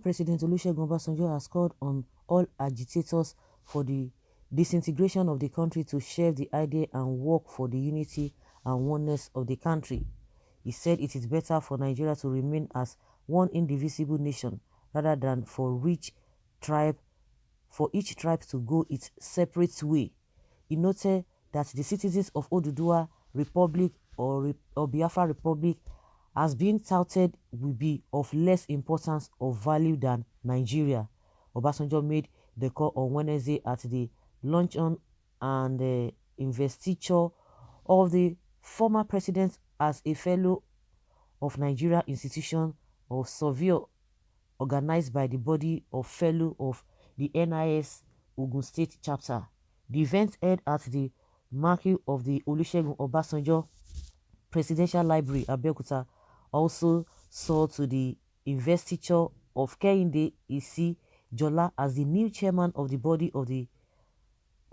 President Olusegun Obasanjo has called on all agitators for the disintegration of the country to share the idea and work for the unity and oneness of the country. He said it is better for Nigeria to remain as one indivisible nation rather than for each tribe to go its separate way. He noted that the citizens of Oduduwa Republic or Biafra Republic as being touted will be of less importance or value than Nigeria. Obasanjo made the call on Wednesday at the luncheon and investiture of the former president as a fellow of Nigeria Institution of Survey organized by the body of fellow of the NIS Ogun State chapter. The event held at the marquee of the Olusegun Obasanjo Presidential Library, Abeokuta, also saw to the investiture of Kehinde Isi Jola as the new chairman of the body of the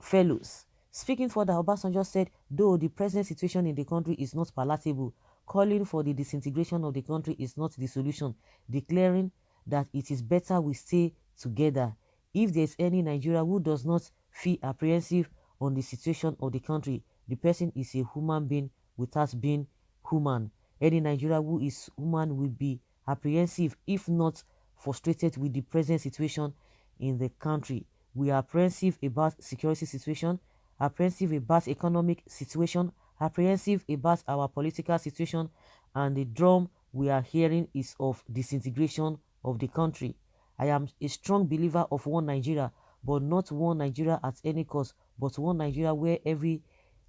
fellows. Speaking further, Obasanjo said, though the present situation in the country is not palatable, calling for the disintegration of the country is not the solution, declaring that it is better we stay together. If there is any Nigeria who does not feel apprehensive on the situation of the country, the person is a human being without being human. Any Nigeria who is human will be apprehensive, if not frustrated with the present situation in the country. We are apprehensive about security situation, apprehensive about economic situation, apprehensive about our political situation, and the drum we are hearing is of disintegration of the country. I am a strong believer of one Nigeria, but not one Nigeria at any cost, but one Nigeria where every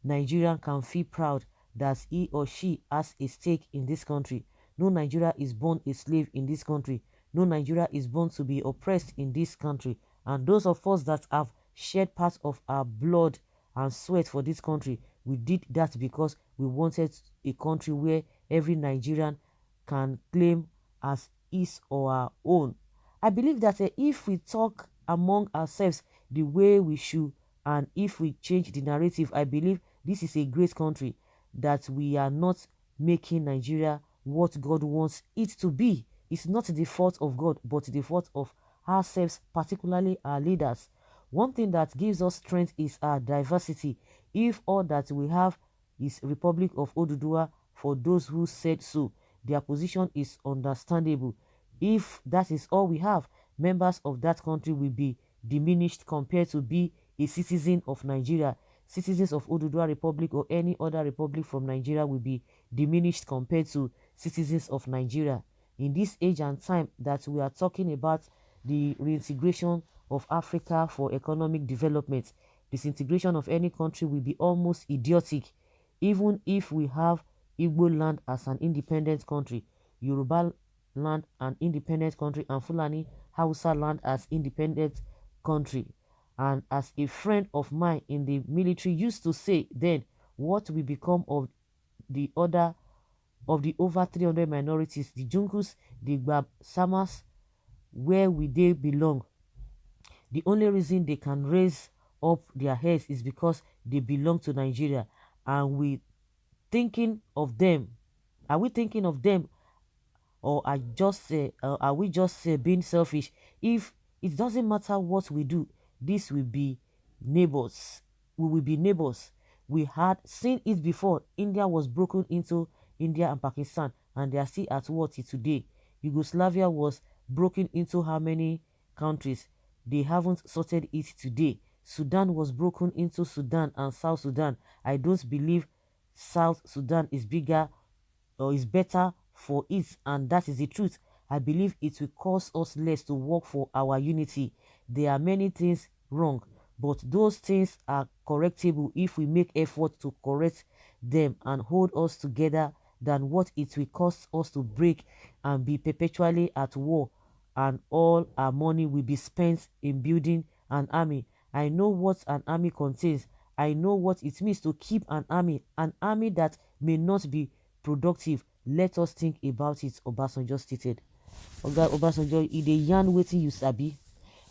Nigerian can feel proud that he or she has a stake in this country. No Nigeria is born a slave in this country. No Nigeria is born to be oppressed in this country. And those of us that have shed part of our blood and sweat for this country, we did that because we wanted a country where every Nigerian can claim as his or her own. I believe that if we talk among ourselves the way we should, and if we change the narrative, I believe this is a great country, that we are not making Nigeria what God wants it to be. It's not the fault of God, but the fault of ourselves, particularly our leaders. One thing that gives us strength is our diversity. If all that we have is Republic of Oduduwa, for those who said so, their position is understandable. If that is all we have, members of that country will be diminished compared to be a citizen of Nigeria. Citizens of Oduduwa Republic or any other republic from Nigeria will be diminished compared to citizens of Nigeria. In this age and time that we are talking about the reintegration of Africa for economic development, disintegration of any country will be almost idiotic, even if we have Igbo land as an independent country, Yoruba land an independent country, and Fulani Hausa land as independent country. And as a friend of mine in the military used to say then, what will become of the over 300 minorities, the Junkus, the Samas, where will they belong? The only reason they can raise up their heads is because they belong to Nigeria. And we thinking of them, are we thinking of them, or are we just being selfish? If it doesn't matter what we do, this will be neighbors. We will be neighbors. We had seen it before. India was broken into India and Pakistan, and they are still at war till today. Yugoslavia was broken into how many countries? They haven't sorted it today. Sudan was broken into Sudan and South Sudan. I don't believe South Sudan is bigger or is better for it, and that is the truth. I believe it will cost us less to work for our unity. There are many things wrong, but those things are correctable if we make effort to correct them and hold us together than what it will cost us to break and be perpetually at war, and all our money will be spent in building an army. I know what an army contains. I know what it means to keep an army that may not be productive. Let us think about it, Obasanjo stated. Oga Obasanjo, in the yarn waiting you sabi.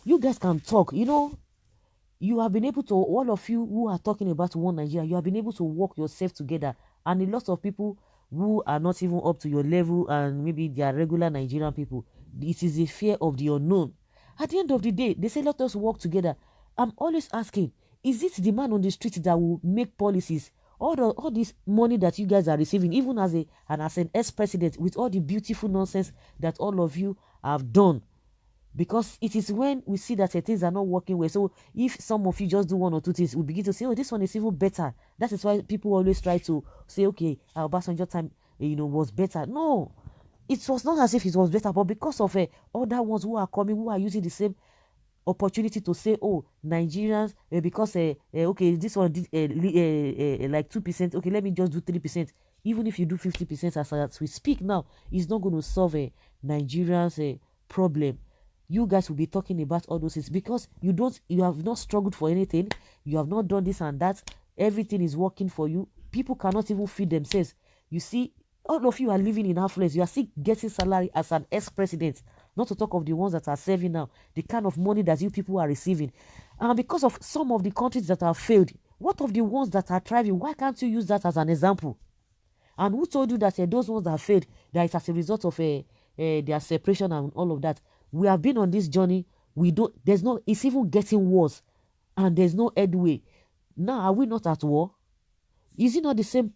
You guys can talk, you have been able to, all of you who are talking about one Nigeria, you have been able to work yourself together, and a lot of people who are not even up to your level and maybe they are regular Nigerian people, It is a fear of the unknown. At the end of the day, they say let us work together. I'm always asking, is it the man on the street that will make policies? All this money that you guys are receiving, even as an ex-president, with all the beautiful nonsense that all of you have done, because it is when we see that things are not working well. So if some of you just do one or two things, we begin to say, oh, this one is even better. That is why people always try to say, okay, our Obasanjo time, was better. No, it was not as if it was better, but because of other ones who are coming, who are using the same opportunity to say, oh, Nigerians, because okay, this one did like 2%. Okay, let me just do 3%. Even if you do 50%, as we speak now, it's not going to solve Nigerians' problem. You guys will be talking about all those things because you have not struggled for anything. You have not done this and that. Everything is working for you. People cannot even feed themselves. You see, all of you are living in affluence. You are still getting salary as an ex-president, not to talk of the ones that are serving now, the kind of money that you people are receiving. And because of some of the countries that have failed, what of the ones that are thriving? Why can't you use that as an example? And who told you that those ones that failed, that it's as a result of their separation and all of that? We have been on this journey. It's even getting worse. And there's no headway. Now, are we not at war? Is it not the same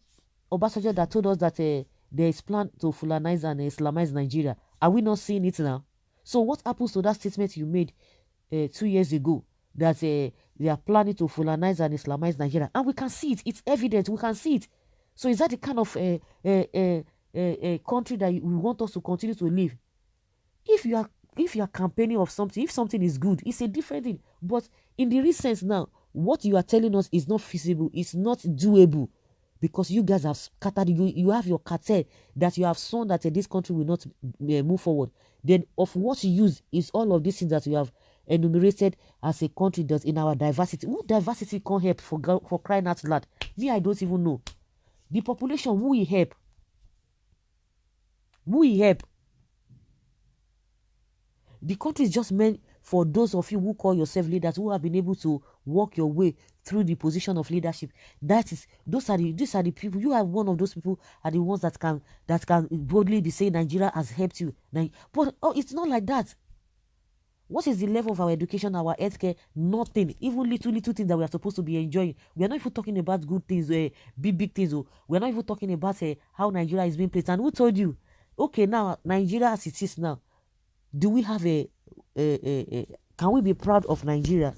Obasanjo that told us that there is plan to Fulanize and Islamize Nigeria? Are we not seeing it now? So what happens to that statement you made 2 years ago that they are planning to Fulanize and Islamize Nigeria? And we can see it. It's evident. We can see it. So is that the kind of country that we want us to continue to live? If you are campaigning of something, if something is good, it's a different thing. But in the recent now, what you are telling us is not feasible. It's not doable. Because you guys have scattered, you have your cartel that you have shown that this country will not move forward. Then of what use is all of these things that you have enumerated as a country does in our diversity? Who diversity can't help for crying out loud? Me, I don't even know. The population, who will help? Who will help? The country is just meant for those of you who call yourself leaders, who have been able to walk your way through the position of leadership. These are the people. You are one of those people, are the ones that can boldly be saying Nigeria has helped you. But it's not like that. What is the level of our education, our healthcare? Nothing. Even little things that we are supposed to be enjoying. We are not even talking about good things, big things. We are not even talking about how Nigeria is being placed. And who told you? Okay, now Nigeria as it is now, do we have can we be proud of Nigeria?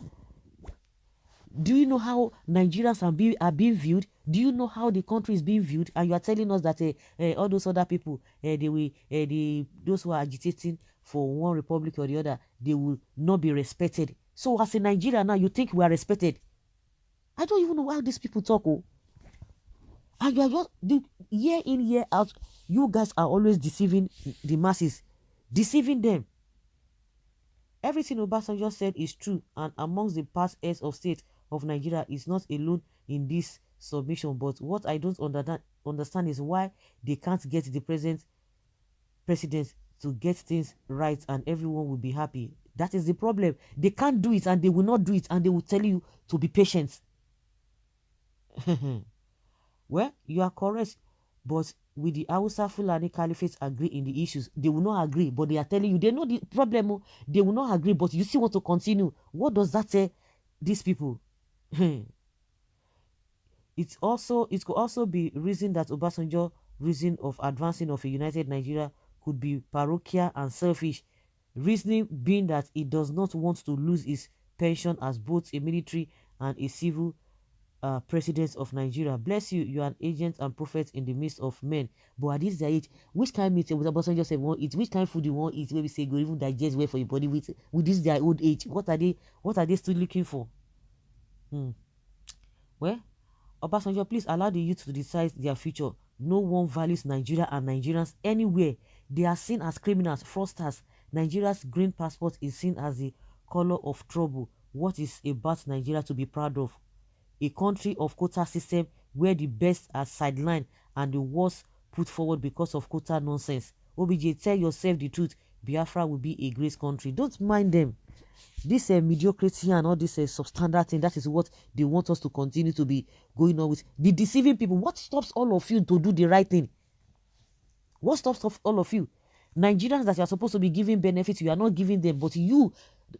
Do you know how Nigerians are being viewed? Do you know how the country is being viewed? And you are telling us that all those other people, those who are agitating for one republic or the other, they will not be respected. So as a Nigeria now, you think we are respected? I don't even know how these people talk. Oh. And you are just year in, year out, you guys are always deceiving the masses, deceiving them. Everything Obasanjo said is true, and amongst the past heads of state of Nigeria is not alone in this submission. But what I don't understand is why they can't get the present president to get things right and everyone will be happy. That is the problem. They can't do it and they will not do it, and they will tell you to be patient. Well, you are correct, but will the Hausa Fulani Caliphate agree in the issues? They will not agree, but they are telling you they know the problem. They will not agree, but you still want to continue. What does that say? These people. It could also be reason that Obasanjo reason of advancing of a united Nigeria could be parochial and selfish. Reasoning being that he does not want to lose his pension as both a military and a civil president of Nigeria. Bless you, you are an agent and prophet in the midst of men. But at this age, which kind of meat with Obasanjo say won't eat? Which kind of food you won't eat? Maybe say go even digest well for your body with this their old age. What are they still looking for? Well, Obasanjo, please allow the youth to decide their future. No one values Nigeria and Nigerians anywhere. They are seen as criminals, fraudsters. Nigeria's green passport is seen as the color of trouble. What is about Nigeria to be proud of? A country of quota system where the best are sidelined and the worst put forward because of quota nonsense. OBJ, tell yourself the truth. Biafra will be a great country. Don't mind them. This mediocrity and all this substandard thing, that is what they want us to continue to be going on with. The deceiving people. What stops all of you to do the right thing? What stops all of you? Nigerians that you are supposed to be giving benefits, you are not giving them. But you,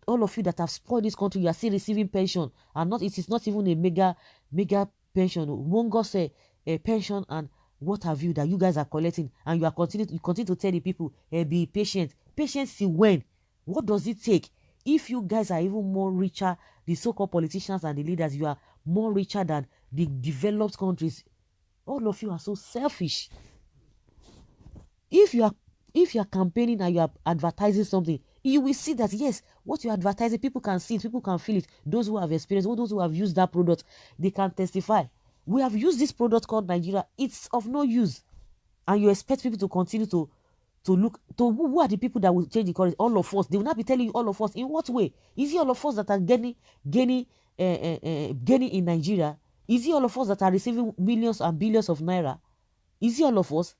all of you that have spoiled this country, you are still receiving pension. And not, it is not even a mega pension. Mongo say a pension and what have you that you guys are collecting, and you continue to tell the people, be patient. Patience till when? What does it take? If you guys are even more richer, the so-called politicians and the leaders, you are more richer than the developed countries. All of you are so selfish. If you are campaigning and you are advertising something, you will see that yes, what you're advertising, people can see it, people can feel it. Those who have experienced, those who have used that product, they can testify. We have used this product called Nigeria. It's of no use. And you expect people to continue to look to who are the people that will change the currency? All of us. They will not be telling you all of us. In what way? Is it all of us that are gaining in Nigeria? Is it all of us that are receiving millions and billions of naira? Is it all of us?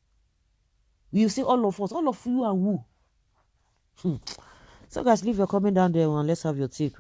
You say all of us, all of you are who? So guys, leave your comment down there and let's have your take.